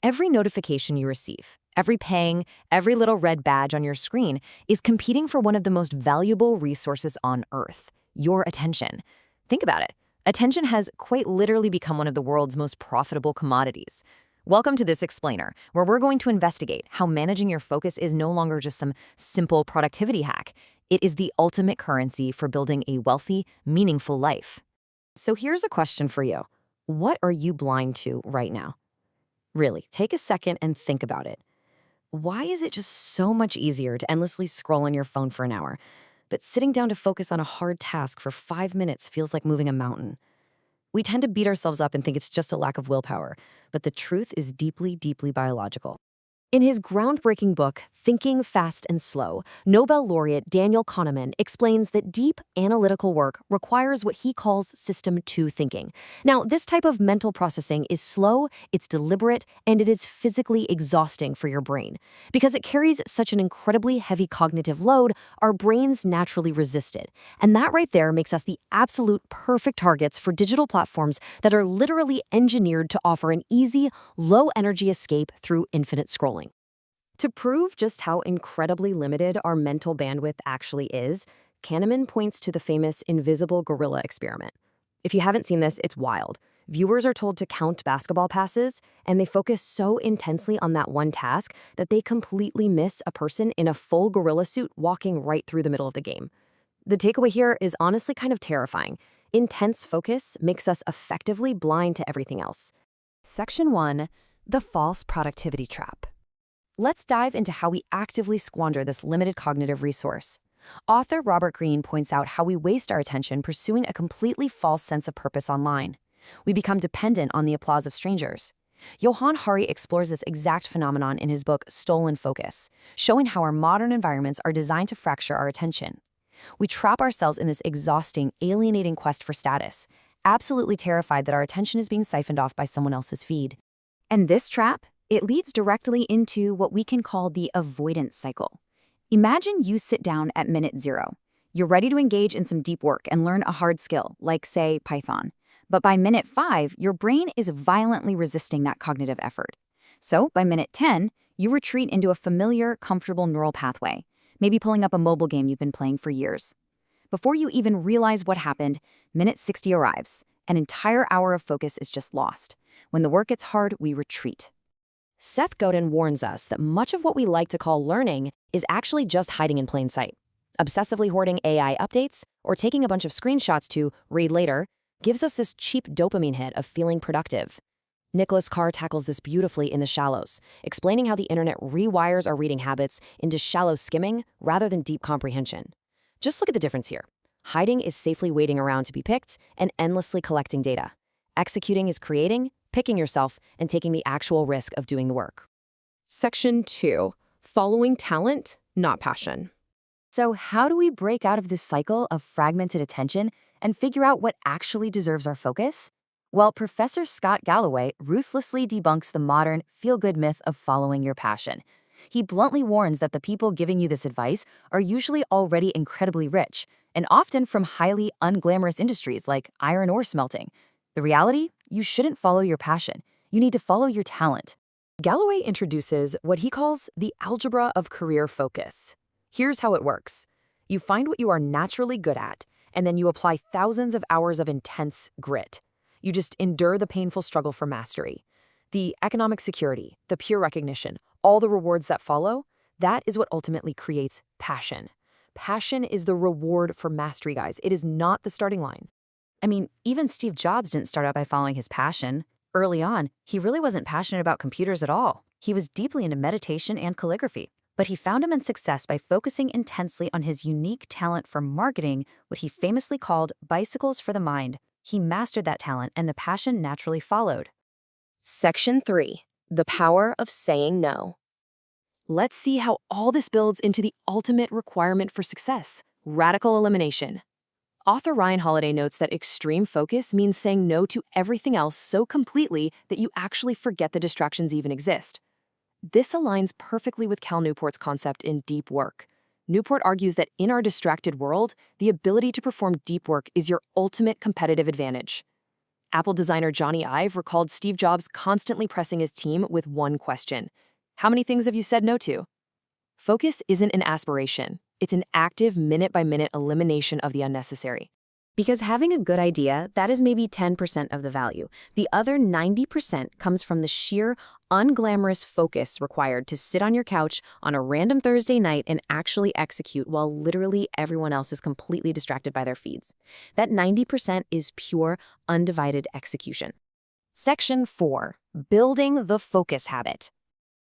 Every notification you receive, every ping, every little red badge on your screen is competing for one of the most valuable resources on Earth, your attention. Think about it. Attention has quite literally become one of the world's most profitable commodities. Welcome to this explainer, where we're going to investigate how managing your focus is no longer just some simple productivity hack. It is the ultimate currency for building a wealthy, meaningful life. So here's a question for you. What are you blind to right now? Really, take a second and think about it. Why is it just so much easier to endlessly scroll on your phone for an hour, but sitting down to focus on a hard task for 5 minutes feels like moving a mountain? We tend to beat ourselves up and think it's just a lack of willpower, but the truth is deeply, deeply biological. In his groundbreaking book, Thinking Fast and Slow, Nobel laureate Daniel Kahneman explains that deep analytical work requires what he calls System 2 thinking. Now, this type of mental processing is slow, it's deliberate, and it is physically exhausting for your brain. Because it carries such an incredibly heavy cognitive load, our brains naturally resist it. And that right there makes us the absolute perfect targets for digital platforms that are literally engineered to offer an easy, low-energy escape through infinite scrolling. To prove just how incredibly limited our mental bandwidth actually is, Kahneman points to the famous invisible gorilla experiment. If you haven't seen this, it's wild. Viewers are told to count basketball passes, and they focus so intensely on that one task that they completely miss a person in a full gorilla suit walking right through the middle of the game. The takeaway here is honestly kind of terrifying. Intense focus makes us effectively blind to everything else. Section 1. The false productivity trap. Let's dive into how we actively squander this limited cognitive resource. Author Robert Greene points out how we waste our attention pursuing a completely false sense of purpose online. We become dependent on the applause of strangers. Johann Hari explores this exact phenomenon in his book Stolen Focus, showing how our modern environments are designed to fracture our attention. We trap ourselves in this exhausting, alienating quest for status, absolutely terrified that our attention is being siphoned off by someone else's feed. And this trap? It leads directly into what we can call the avoidance cycle. Imagine you sit down at minute 0. You're ready to engage in some deep work and learn a hard skill, like, say, Python. But by minute 5, your brain is violently resisting that cognitive effort. So by minute 10, you retreat into a familiar, comfortable neural pathway, maybe pulling up a mobile game you've been playing for years. Before you even realize what happened, minute 60 arrives. An entire hour of focus is just lost. When the work gets hard, we retreat. Seth Godin warns us that much of what we like to call learning is actually just hiding in plain sight. Obsessively hoarding AI updates or taking a bunch of screenshots to read later gives us this cheap dopamine hit of feeling productive. Nicholas Carr tackles this beautifully in The Shallows, explaining how the internet rewires our reading habits into shallow skimming rather than deep comprehension. Just look at the difference here. Hiding is safely waiting around to be picked and endlessly collecting data. Executing is creating, picking yourself, and taking the actual risk of doing the work. Section 2. Following talent, not passion. So how do we break out of this cycle of fragmented attention and figure out what actually deserves our focus? Well, Professor Scott Galloway ruthlessly debunks the modern feel-good myth of following your passion. He bluntly warns that the people giving you this advice are usually already incredibly rich, and often from highly unglamorous industries like iron ore smelting. The reality? You shouldn't follow your passion. You need to follow your talent. Galloway introduces what he calls the algebra of career focus. Here's how it works. You find what you are naturally good at, and then you apply thousands of hours of intense grit. You just endure the painful struggle for mastery. The economic security, the peer recognition, all the rewards that follow, that is what ultimately creates passion. Passion is the reward for mastery, guys. It is not the starting line. I mean, even Steve Jobs didn't start out by following his passion. Early on, he really wasn't passionate about computers at all. He was deeply into meditation and calligraphy. But he found immense success by focusing intensely on his unique talent for marketing, what he famously called bicycles for the mind. He mastered that talent, and the passion naturally followed. Section 3. The power of saying no. Let's see how all this builds into the ultimate requirement for success: radical elimination. Author Ryan Holiday notes that extreme focus means saying no to everything else so completely that you actually forget the distractions even exist. This aligns perfectly with Cal Newport's concept in deep work. Newport argues that in our distracted world, the ability to perform deep work is your ultimate competitive advantage. Apple designer Johnny Ive recalled Steve Jobs constantly pressing his team with one question: how many things have you said no to? Focus isn't an aspiration. It's an active minute-by-minute elimination of the unnecessary. Because having a good idea, that is maybe 10% of the value. The other 90% comes from the sheer, unglamorous focus required to sit on your couch on a random Thursday night and actually execute while literally everyone else is completely distracted by their feeds. That 90% is pure, undivided execution. Section 4. Building the focus habit.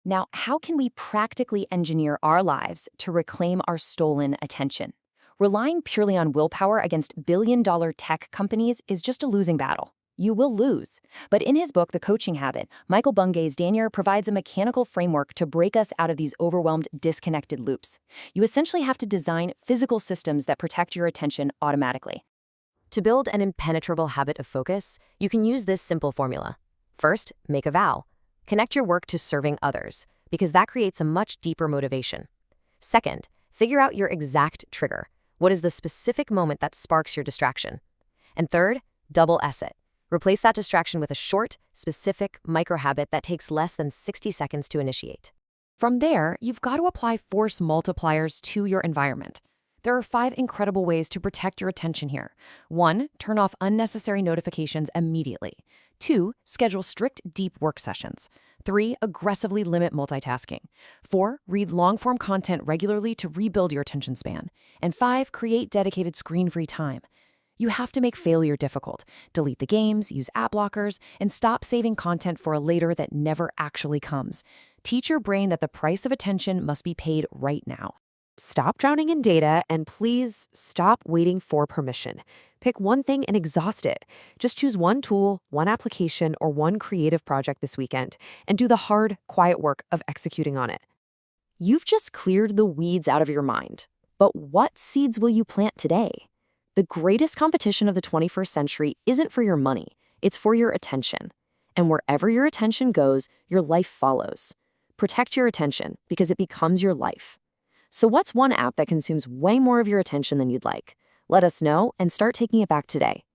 Now, how can we practically engineer our lives to reclaim our stolen attention? Relying purely on willpower against billion-dollar tech companies is just a losing battle. You will lose. But in his book, The Coaching Habit, Michael Bunge's Daniel provides a mechanical framework to break us out of these overwhelmed, disconnected loops. You essentially have to design physical systems that protect your attention automatically. To build an impenetrable habit of focus, you can use this simple formula. First, make a vow. Connect your work to serving others, because that creates a much deeper motivation. Second, figure out your exact trigger. What is the specific moment that sparks your distraction? And third, double S it. Replace that distraction with a short, specific micro-habit that takes less than 60 seconds to initiate. From there, you've got to apply force multipliers to your environment. There are 5 incredible ways to protect your attention here. 1, turn off unnecessary notifications immediately. 2, schedule strict deep work sessions. 3, aggressively limit multitasking. 4, read long-form content regularly to rebuild your attention span. And 5, create dedicated screen-free time. You have to make failure difficult. Delete the games, use app blockers, and stop saving content for a later that never actually comes. Teach your brain that the price of attention must be paid right now. Stop drowning in data, and please stop waiting for permission. Pick one thing and exhaust it. Just choose one tool, one application, or one creative project this weekend, and do the hard, quiet work of executing on it. You've just cleared the weeds out of your mind. But what seeds will you plant today? The greatest competition of the 21st century isn't for your money, it's for your attention. And wherever your attention goes, your life follows. Protect your attention, because it becomes your life. So what's one app that consumes way more of your attention than you'd like? Let us know and start taking it back today.